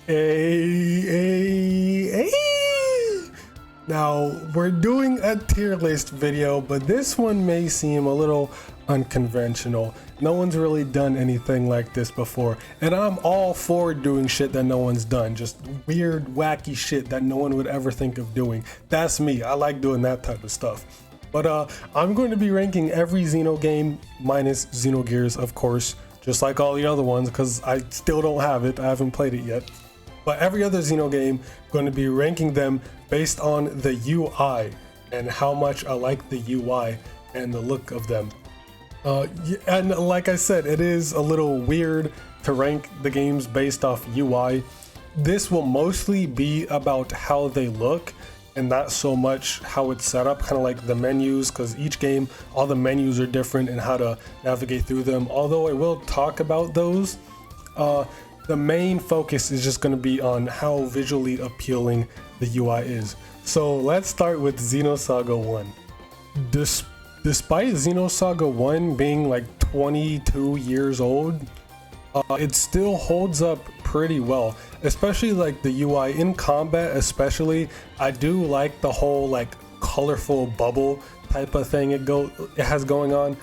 Hey. Now, we're doing a tier list video, but this one may seem a little unconventional. No one's really done anything like this before, and I'm all for doing shit that no one's done. Just weird, wacky shit that no one would ever think of doing. That's me. I like doing that type of stuff. But I'm going to be ranking every Xeno game minus Xenogears, of course, just like all the other ones, because I still don't have it. I haven't played it yet. But every other Xeno game, I'm going to be ranking them based on the UI and how much I like the UI and the look of them. And like I said, it is a little weird to rank the games based off UI. This will mostly be about how they look and not so much how it's set up, kind of like the menus, because each game, all the menus are different and how to navigate through them. Although I will talk about those, the main focus is just going to be on how visually appealing the UI is. So let's start with Xenos Saga 1. Despite Xenos Saga 1 being like 22 years old, it still holds up pretty well, especially like the UI in combat. Especially, I do like the whole like colorful bubble type of thing it has going on.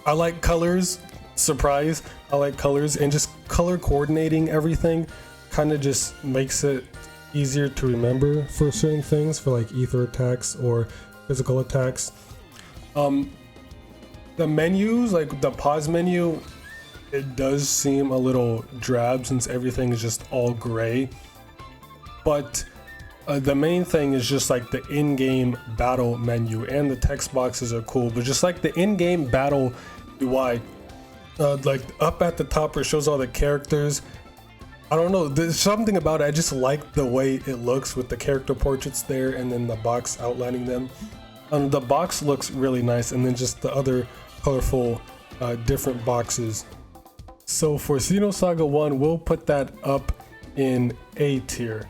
I like colors. Surprise, I like colors, and just color coordinating everything kind of just makes it easier to remember for certain things, for like ether attacks or physical attacks. The menus, like the pause menu, it does seem a little drab since everything is just all gray, but the main thing is just like the in-game battle menu, and the text boxes are cool, but just like the in-game battle UI, like up at the top where it shows all the characters, I don't know, there's something about it. I just like the way it looks with the character portraits there and then the box outlining them. The box looks really nice, and then just the other colorful different boxes. So for Xenos Saga 1, we'll put that up in A tier.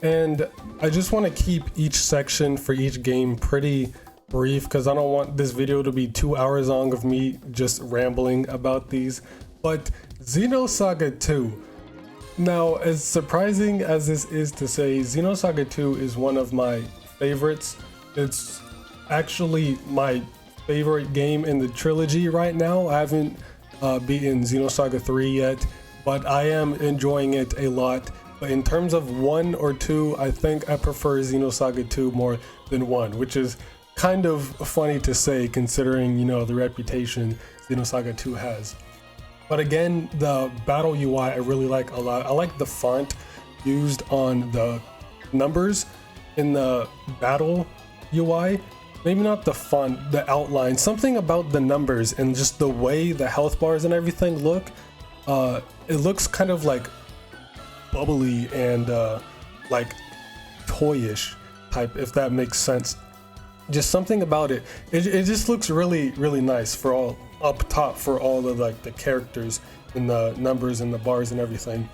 And I just want to keep each section for each game pretty brief, because I don't want this video to be 2 hours long of me just rambling about these. But Xenos Saga 2. Now, as surprising as this is to say, Xenos Saga 2 is one of my favorites. It's actually my favorite game in the trilogy right now. I haven't beaten Xenos Saga 3 yet, but I am enjoying it a lot. But in terms of 1 or 2, I think I prefer Xenos Saga 2 more than 1, which is kind of funny to say considering, you know, the reputation Xenos Saga 2 has. But again, the battle UI I really like a lot. I like the font used on the numbers in the battle UI. Maybe not the font, the outline. Something about the numbers and just the way the health bars and everything look. It looks kind of like bubbly and like toyish type, if that makes sense. Just something about it. It just looks really, really nice for all up top for all of like the characters and the numbers and the bars and everything.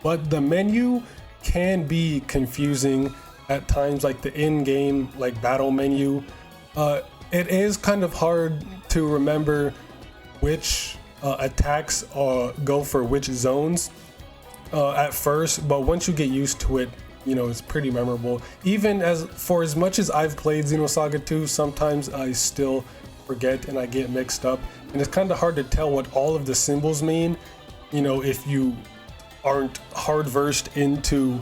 But the menu can be confusing at times, like the in-game like battle menu. It is kind of hard to remember which attacks go for which zones at first, but once you get used to it, you know, it's pretty memorable. Even as much as I've played Xenos Saga 2, sometimes I still forget and I get mixed up, and it's kind of hard to tell what all of the symbols mean, you know, if you aren't hard versed into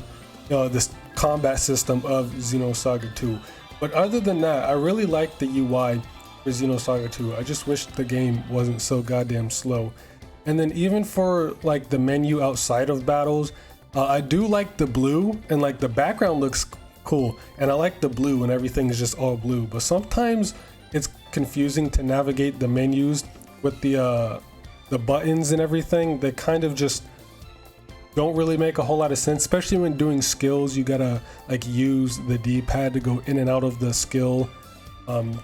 this combat system of Xenos Saga 2. But other than that, I really like the UI for Xenos Saga 2. I just wish the game wasn't so goddamn slow. And then even for like the menu outside of battles, I do like the blue, and like the background looks cool, and I like the blue and everything is just all blue. But sometimes it's confusing to navigate the menus with the buttons and everything. They kind of just don't really make a whole lot of sense, especially when doing skills. You gotta like use the D-pad to go in and out of the skill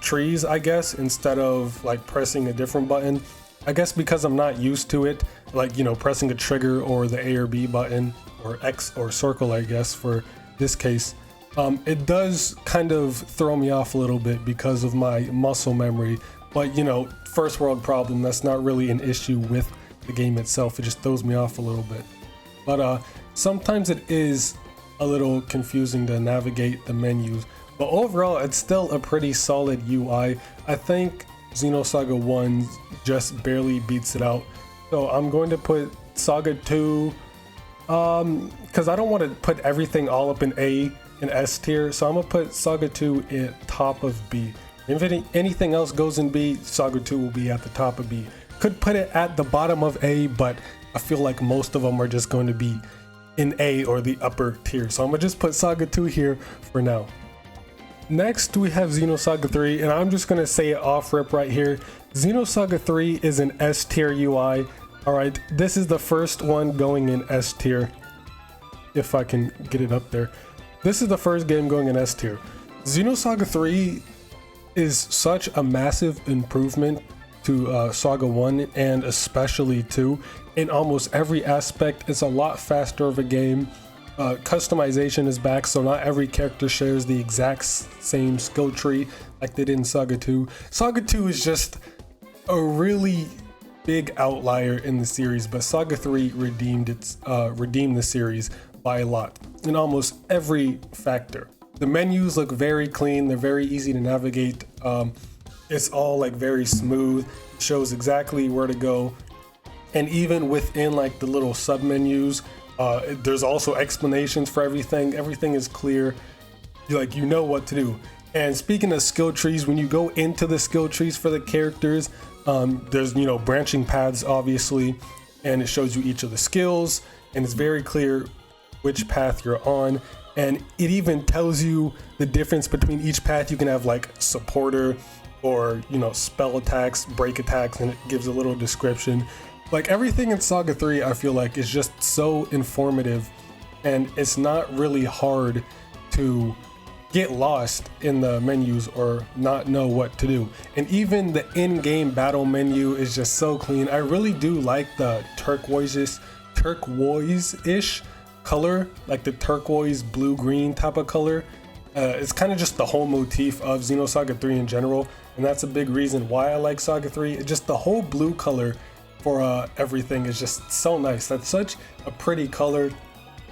trees, I guess, instead of like pressing a different button. I guess because I'm not used to it, like, you know, pressing a trigger or the A or B button or X or circle, I guess for this case, it does kind of throw me off a little bit because of my muscle memory. But, you know, first world problem, that's not really an issue with the game itself. It just throws me off a little bit. but sometimes it is a little confusing to navigate the menus. But overall, it's still a pretty solid UI. I think Xeno Saga 1 just barely beats it out. So I'm going to put Saga 2, because I don't want to put everything all up in A and S tier. So I'm going to put Saga 2 at top of B. If anything else goes in B, Saga 2 will be at the top of B. Could put it at the bottom of A, but I feel like most of them are just going to be in A or the upper tier. So I'm going to just put Saga 2 here for now. Next, we have Xeno Saga 3, and I'm just going to say it off rip right here. Xeno Saga 3 is an S tier UI. Alright, this is the first one going in S tier. If I can get it up there. This is the first game going in S tier. Xeno Saga 3 is such a massive improvement to Saga 1 and especially 2. In almost every aspect, it's a lot faster of a game. Customization is back, so not every character shares the exact same skill tree like they did in Saga 2. Saga 2 is just a really big outlier in the series, but Saga 3 redeemed the series by a lot in almost every factor. The menus look very clean, they're very easy to navigate. It's all like very smooth, it shows exactly where to go. And even within like the little sub menus, there's also explanations for everything. Everything is clear, you know what to do. And speaking of skill trees, when you go into the skill trees for the characters, there's branching paths obviously, and it shows you each of the skills, and it's very clear which path you're on. And it even tells you the difference between each path. You can have like supporter or spell attacks, break attacks, and it gives a little description. Like everything in Saga 3 I feel like is just so informative, and it's not really hard to get lost in the menus or not know what to do. And even the in-game battle menu is just so clean. I really do like the turquoise-ish color, like the turquoise blue-green type of color. It's kind of just the whole motif of Xeno Saga 3 in general, and that's a big reason why I like Saga 3. It's just the whole blue color for everything is just so nice. That's such a pretty color,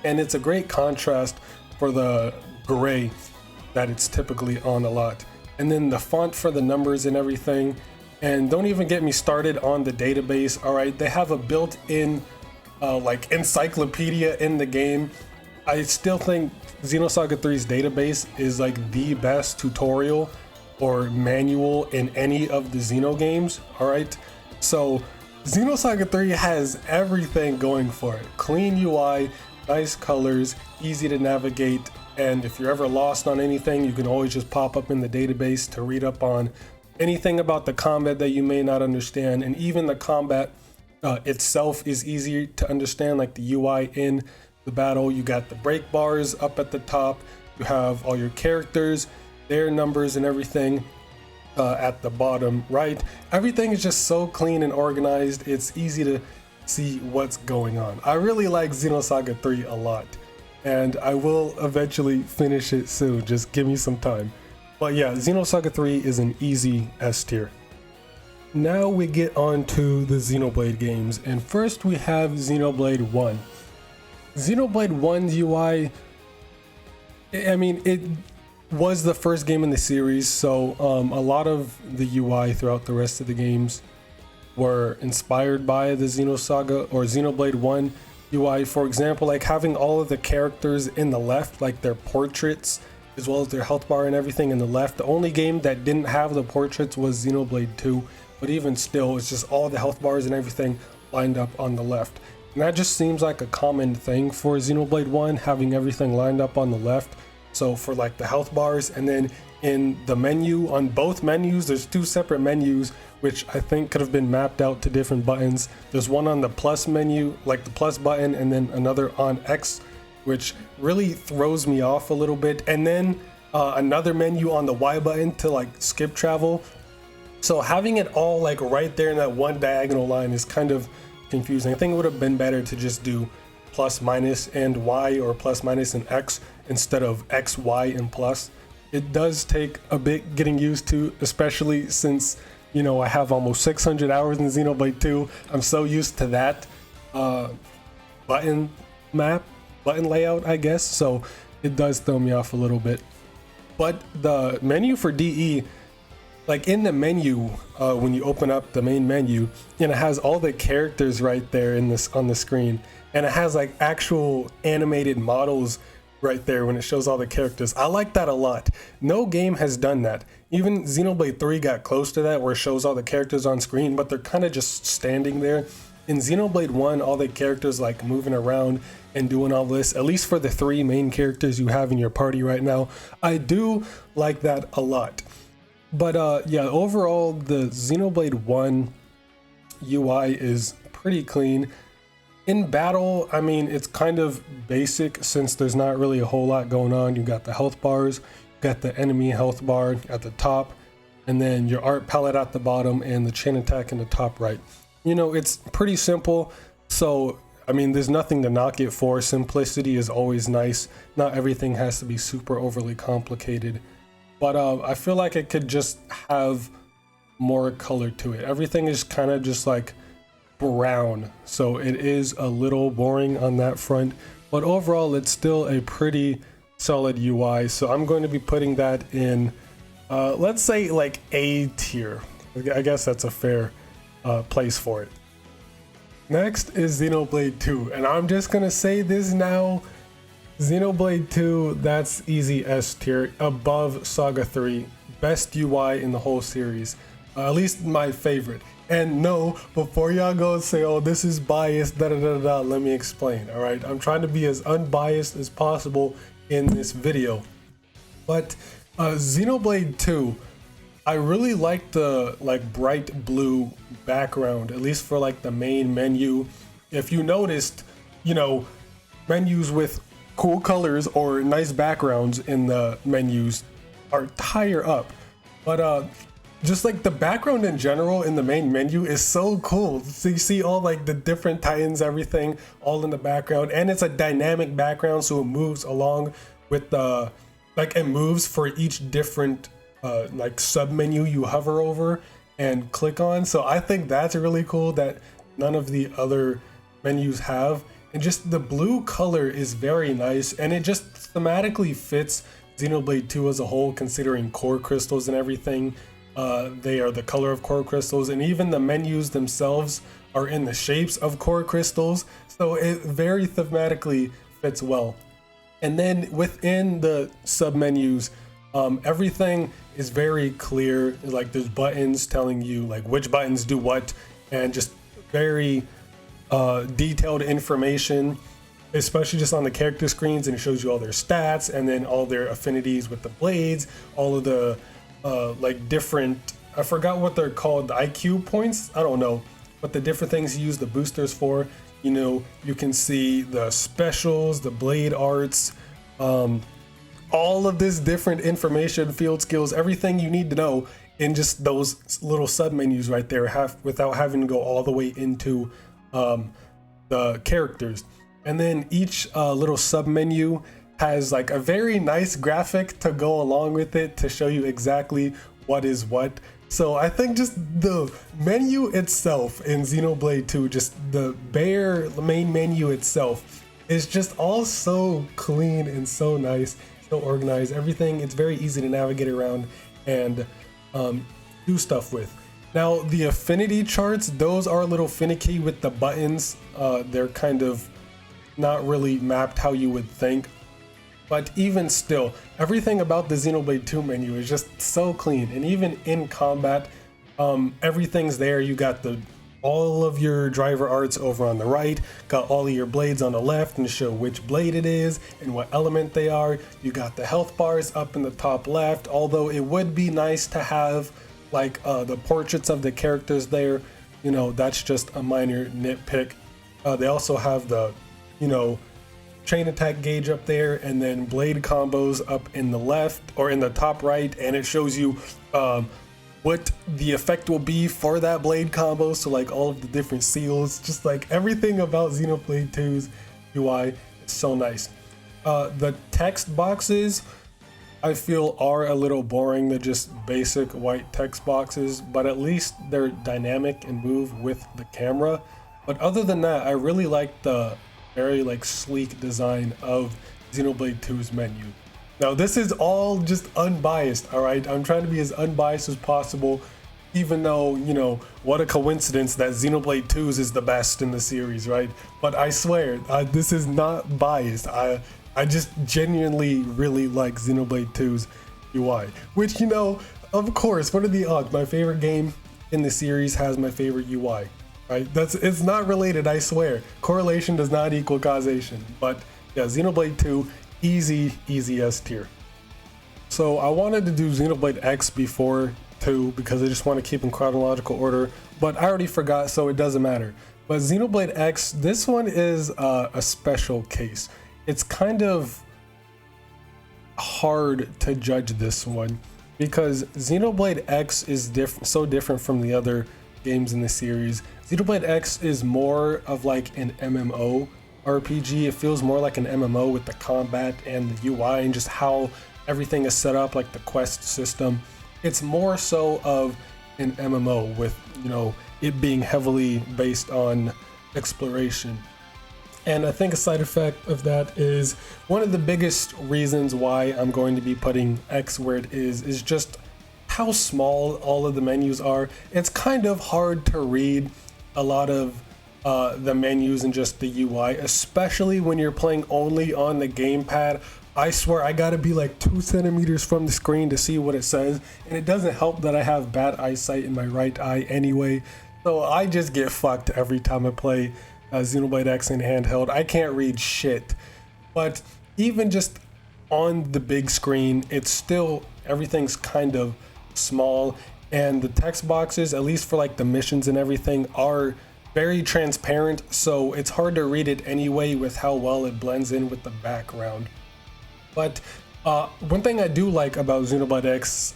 and it's a great contrast for the gray that it's typically on a lot. And then the font for the numbers and everything. And don't even get me started on the database. All right, they have a built-in like encyclopedia in the game. I still think Xenosaga 3's database is like the best tutorial or manual in any of the Xeno games. All right, so Xenosaga 3 has everything going for it. Clean UI, nice colors, easy to navigate, and if you're ever lost on anything, you can always just pop up in the database to read up on anything about the combat that you may not understand. And even the combat itself is easy to understand, like the UI in the battle. You got the break bars up at the top, you have all your characters, their numbers and everything at the bottom right. Everything is just so clean and organized, it's easy to see what's going on. I really like Xenosaga 3 a lot, and I will eventually finish it soon, just give me some time. But yeah, Xenosaga 3 is an easy S tier. Now we get on to the Xenoblade games, and first we have Xenoblade 1. Xenoblade 1's UI, I mean, it was the first game in the series, so a lot of the UI throughout the rest of the games were inspired by the Xenosaga or Xenoblade 1 UI. For example, like having all of the characters in the left, like their portraits, as well as their health bar and everything in the left. The only game that didn't have the portraits was Xenoblade 2, but even still, it's just all the health bars and everything lined up on the left. And that just seems like a common thing for Xenoblade 1, having everything lined up on the left. So for like the health bars, and then in the menu, on both menus, there's two separate menus, which I think could have been mapped out to different buttons. There's one on the plus menu, like the plus button, and then another on X, which really throws me off a little bit. And then another menu on the Y button to like skip travel. So having it all like right there in that one diagonal line is kind of confusing. I think it would have been better to just do plus, minus, and Y, or plus, minus, and X instead of X, Y, and plus. It does take a bit getting used to, especially since, you know, I have almost 600 hours in Xenoblade 2. I'm so used to that button map, button layout, I guess. So it does throw me off a little bit. But the menu for DE, like in the menu, when you open up the main menu, and it has all the characters right there in this on the screen, and it has like actual animated models right there when it shows all the characters. I like that a lot. No game has done that. Even Xenoblade 3 got close to that, where it shows all the characters on screen, but they're kind of just standing there. In Xenoblade 1, all the characters like moving around and doing all this, at least for the 3 main characters you have in your party right now. I do like that a lot. But yeah, overall, the Xenoblade 1 UI is pretty clean. In battle, I mean, it's kind of basic since there's not really a whole lot going on. You got the health bars, you got the enemy health bar at the top, and then your art palette at the bottom and the chain attack in the top right. You know, it's pretty simple. So, I mean, there's nothing to knock it for. Simplicity is always nice. Not everything has to be super overly complicated. But I feel like it could just have more color to it. Everything is kind of just like brown, so it is a little boring on that front, but overall it's still a pretty solid UI. So I'm going to be putting that in let's say like A tier. I guess that's a fair place for it. Next is Xenoblade 2, and I'm just gonna say this now, Xenoblade 2, that's easy S tier, above Saga 3, best UI in the whole series, at least my favorite. And no, before y'all go and say, oh, this is biased, let me explain, all right? I'm trying to be as unbiased as possible in this video. But Xenoblade 2, I really like the like bright blue background, at least for like the main menu. If you noticed, you know, menus with cool colors or nice backgrounds in the menus are higher up. But just like the background in general in the main menu is so cool. So you see all like the different titans, everything all in the background, and it's a dynamic background, so it moves along with the like it moves for each different like sub menu you hover over and click on. So I think that's really cool that none of the other menus have. And just the blue color is very nice, and it just thematically fits Xenoblade 2 as a whole, considering core crystals and everything. They are the color of core crystals, and even the menus themselves are in the shapes of core crystals, so it very thematically fits well. And then within the sub menus, everything is very clear. Like there's buttons telling you like which buttons do what, and just very detailed information, especially just on the character screens, and it shows you all their stats and then all their affinities with the blades, all of the like different, I forgot what they're called, the IQ points, I don't know, but the different things you use the boosters for. You know, you can see the specials, the blade arts, all of this different information, field skills, everything you need to know in just those little sub menus right there, without having to go all the way into the characters. And then each little sub menu has like a very nice graphic to go along with it to show you exactly what is what. So I think just the menu itself in Xenoblade 2, just the bare main menu itself, is just all so clean and so nice, so organized. Everything, it's very easy to navigate around and do stuff with. Now the affinity charts, those are a little finicky with the buttons. They're kind of not really mapped how you would think. But even still, everything about the Xenoblade 2 menu is just so clean. And even in combat, everything's there. You got all of your driver arts over on the right, got all of your blades on the left and show which blade it is and what element they are. You got the health bars up in the top left, although it would be nice to have like the portraits of the characters there. You know, that's just a minor nitpick. They also have the, you know, chain attack gauge up there, and then blade combos up in the left or in the top right, and it shows you what the effect will be for that blade combo. So like all of the different seals, just like everything about Xenoblade 2's UI is so nice. The text boxes I feel are a little boring. They're just basic white text boxes, but at least they're dynamic and move with the camera. But other than that, I really like the very like sleek design of Xenoblade 2's menu. Now this is all just unbiased, all right? I'm trying to be as unbiased as possible, even though, you know, what a coincidence that Xenoblade 2's is the best in the series, right? But I swear, this is not biased. I just genuinely really like Xenoblade 2's UI, which, you know, of course, what are the odds? My favorite game in the series has my favorite UI, right? It's not related, I swear. Correlation does not equal causation, but yeah, Xenoblade 2, easy S tier. So I wanted to do Xenoblade X before 2 because I just want to keep in chronological order, but I already forgot, so it doesn't matter. But Xenoblade X, this one is a special case. It's kind of hard to judge this one because Xenoblade X is so different from the other games in the series. Xenoblade X is more of like an MMO RPG. It feels more like an MMO with the combat and the UI and just how everything is set up, like the quest system. It's more so of an MMO with, you know, it being heavily based on exploration. And I think a side effect of that is one of the biggest reasons why I'm going to be putting X where it is just how small all of the menus are. It's kind of hard to read a lot of the menus and just the UI, especially when you're playing only on the gamepad. I swear I gotta be like 2 centimeters from the screen to see what it says, and it doesn't help that I have bad eyesight in my right eye anyway, so I just get fucked every time I play Xenoblade X in handheld. I can't read shit. But even just on the big screen, it's still, everything's kind of small, and the text boxes, at least for like the missions and everything, are very transparent, so it's hard to read it anyway with how well it blends in with the background. But one thing I do like about Xenoblade X,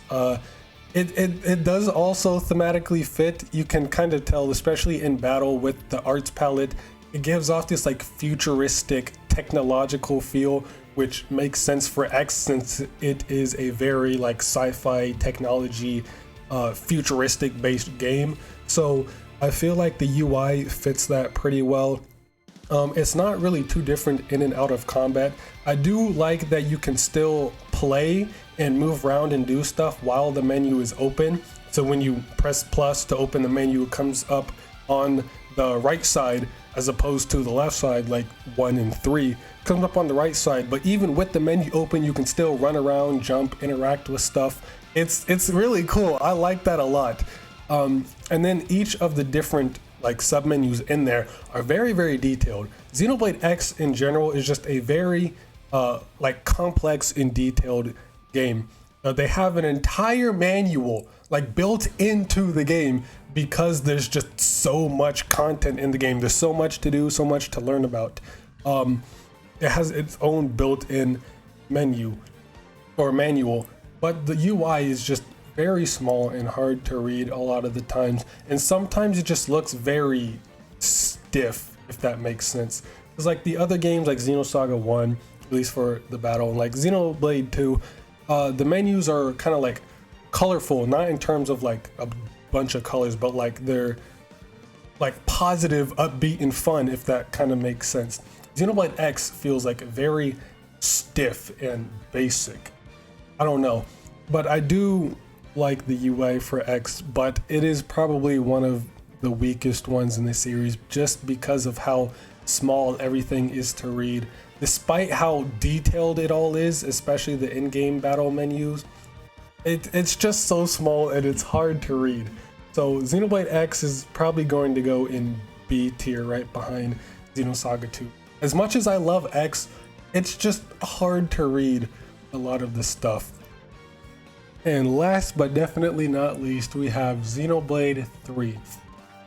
it does also thematically fit. You can kind of tell, especially in battle with the arts palette, it gives off this like futuristic technological feel, which makes sense for X since it is a very like sci-fi technology futuristic based game. So I feel like the UI fits that pretty well. It's not really too different in and out of combat. I do like that you can still play and move around and do stuff while the menu is open. So when you press plus to open the menu, it comes up on the right side as opposed to the left side, like 1 and 3. It comes up on the right side, but even with the menu open, you can still run around, jump, interact with stuff. It's really cool. I like that a lot. And then each of the different like submenus in there are very, very detailed. Xenoblade X in general is just a very like complex and detailed game. They have an entire manual like built into the game because there's just so much content in the game. There's so much to do, so much to learn about. It has its own built-in menu or manual, but the UI is just very small and hard to read a lot of the times, and sometimes it just looks very stiff, if that makes sense. It's like the other games like Xenos Saga 1, at least for the battle, and like Xenoblade 2, the menus are kind of like colorful, not in terms of like a bunch of colors, but like they're like positive, upbeat, and fun, if that kind of makes sense. Xenoblade X feels like very stiff and basic. I don't know, but I do like the UI for X, but it is probably one of the weakest ones in the series just because of how small everything is to read. Despite how detailed it all is, especially the in-game battle menus, it's just so small and it's hard to read. So Xenoblade X is probably going to go in B tier right behind Xenos Saga 2. As much as I love X, it's just hard to read a lot of the stuff. And last but definitely not least, we have Xenoblade III.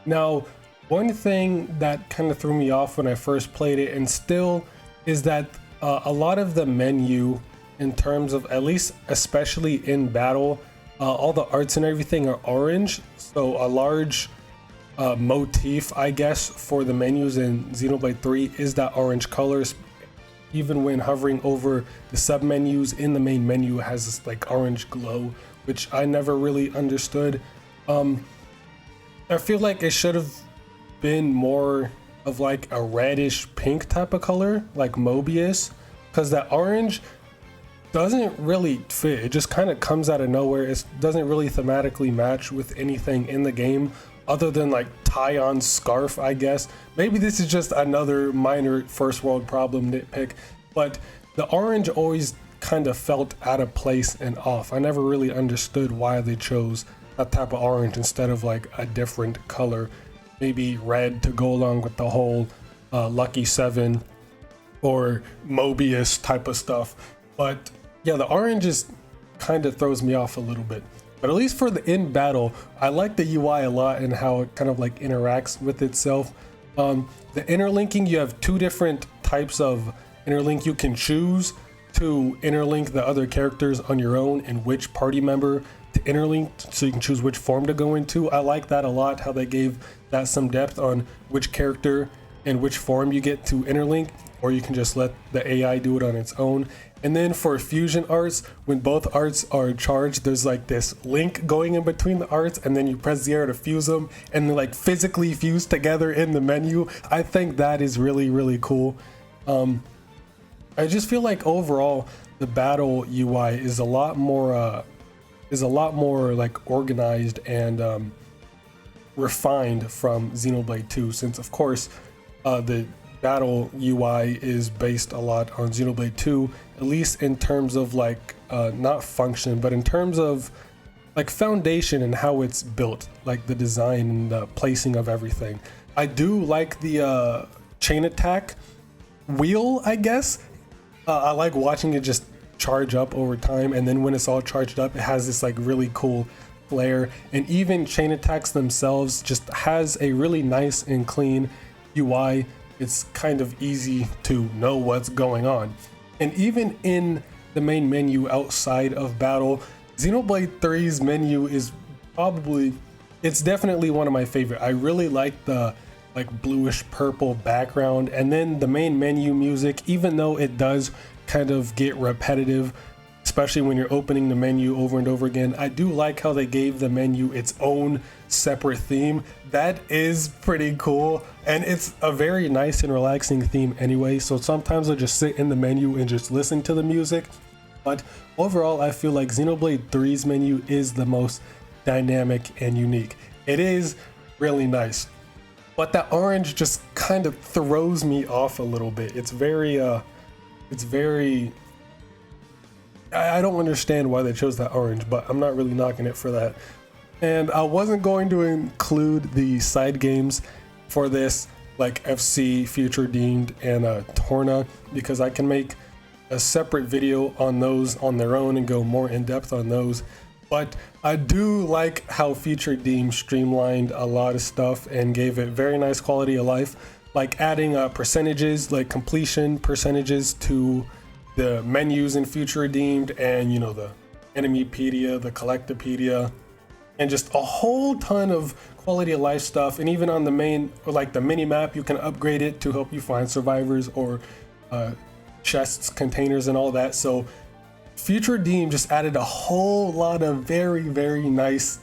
Now, one thing that kind of threw me off when I first played it, and still, is that a lot of the menu, in terms of, at least especially in battle, all the arts and everything are orange. So a large motif, I guess, for the menus in Xenoblade 3 is that orange colors. Even when hovering over the sub-menus in the main menu, it has this like orange glow, which I never really understood. I feel like it should have been more of like a reddish pink type of color, like Mobius, because that orange doesn't really fit. It just kind of comes out of nowhere. It doesn't really thematically match with anything in the game other than like Tion's scarf, I guess. Maybe this is just another minor first world problem nitpick, but the orange always kind of felt out of place and off. I never really understood why they chose that type of orange instead of like a different color, maybe red to go along with the whole Lucky 7 or Mobius type of stuff. But yeah, the orange just kind of throws me off a little bit. But at least for the in battle, I like the UI a lot and how it kind of like interacts with itself. The interlinking, you have two different types of interlink you can choose to interlink the other characters on your own and which party member to interlink, so you can choose which form to go into. I like that a lot, how they gave that some depth on which character and which form you get to interlink, or you can just let the AI do it on its own. And then for fusion arts, when both arts are charged, there's like this link going in between the arts, and then you press the arrow to fuse them and they're like physically fused together in the menu. I think that is really, really cool. I just feel like overall the battle UI is a lot more like organized and refined from Xenoblade 2, since of course the battle UI is based a lot on Xenoblade 2, at least in terms of like not function, but in terms of like foundation and how it's built, like the design and the placing of everything. I do like the chain attack wheel, I guess. I like watching it just charge up over time, and then when it's all charged up, it has this like really cool flare. And even chain attacks themselves just has a really nice and clean UI. It's kind of easy to know what's going on. And even in the main menu outside of battle, Xenoblade 3's menu is it's definitely one of my favorite. I really like the like bluish purple background, and then the main menu music, even though it does kind of get repetitive, especially when you're opening the menu over and over again. I do like how they gave the menu its own separate theme. That is pretty cool, and it's a very nice and relaxing theme anyway, so sometimes I'll just sit in the menu and just listen to the music. But overall, I feel like Xenoblade 3's menu is the most dynamic and unique. It is really nice, but that orange just kind of throws me off a little bit. It's very I don't understand why they chose that orange, but I'm not really knocking it for that. And I wasn't going to include the side games for this, like FC, Future Deemed, and Torna, because I can make a separate video on those on their own and go more in depth on those. But I do like how Future Deemed streamlined a lot of stuff and gave it very nice quality of life, like adding percentages, like completion percentages to the menus in Future Deemed, and you know, the Enemypedia, the Collectopedia, and just a whole ton of quality of life stuff. And even on the main, or like the mini map, you can upgrade it to help you find survivors or chests, containers, and all that. So Future Deemed just added a whole lot of very, very nice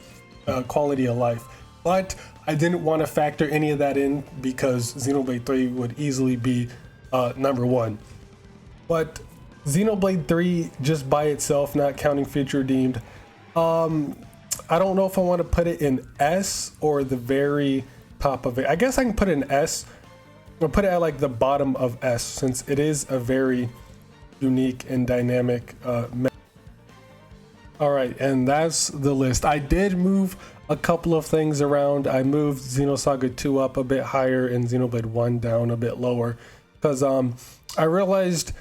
quality of life. But I didn't want to factor any of that in because Xenoblade 3 would easily be number one. But Xenoblade 3 just by itself, not counting Future Deemed, I don't know if I want to put it in S or the very top of it. I guess I can put it in S. I'll put it at like the bottom of S, since it is a very unique and dynamic all right, and that's the list. I did move a couple of things around. I moved Xenos Saga 2 up a bit higher and Xenoblade 1 down a bit lower, because I realized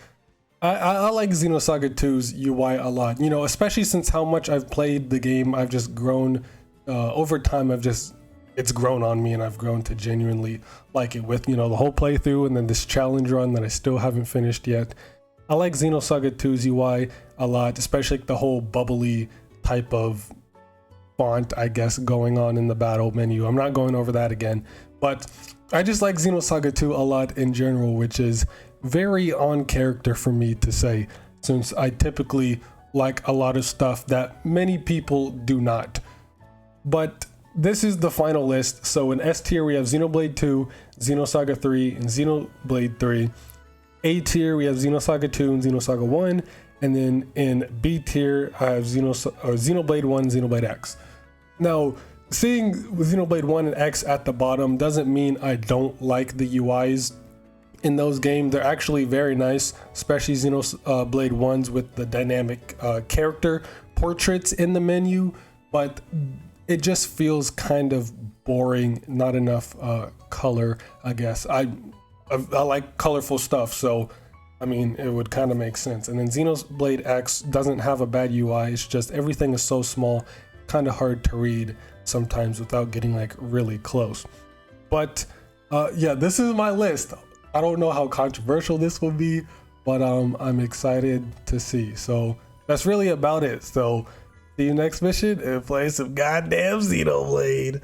I like Xenos Saga 2's UI a lot, you know, especially since how much I've played the game. I've just grown over time. It's grown on me, and I've grown to genuinely like it, with, you know, the whole playthrough and then this challenge run that I still haven't finished yet. I like Xenos Saga 2's UI a lot, especially like the whole bubbly type of font, I guess, going on in the battle menu. I'm not going over that again, but I just like Xenos Saga 2 a lot in general, which is very on character for me to say, since I typically like a lot of stuff that many people do not. But this is the final list. So in S tier we have Xenoblade II, Xenos Saga 3, and Xenoblade 3. A tier we have Xenos Saga 2 and Xenos Saga 1, and then in B tier I have Xenoblade 1, Xenoblade X. Now, seeing Xenoblade 1 and X at the bottom doesn't mean I don't like the UIs in those games. They're actually very nice, especially Xenoblade 1's with the dynamic character portraits in the menu, but it just feels kind of boring, not enough color, I guess. I like colorful stuff, so I mean, it would kind of make sense. And then Xenoblade X doesn't have a bad UI, it's just everything is so small, kind of hard to read sometimes without getting like really close. But yeah, this is my list. I don't know how controversial this will be, but I'm excited to see. So that's really about it. So see you next mission and play some goddamn Xenoblade.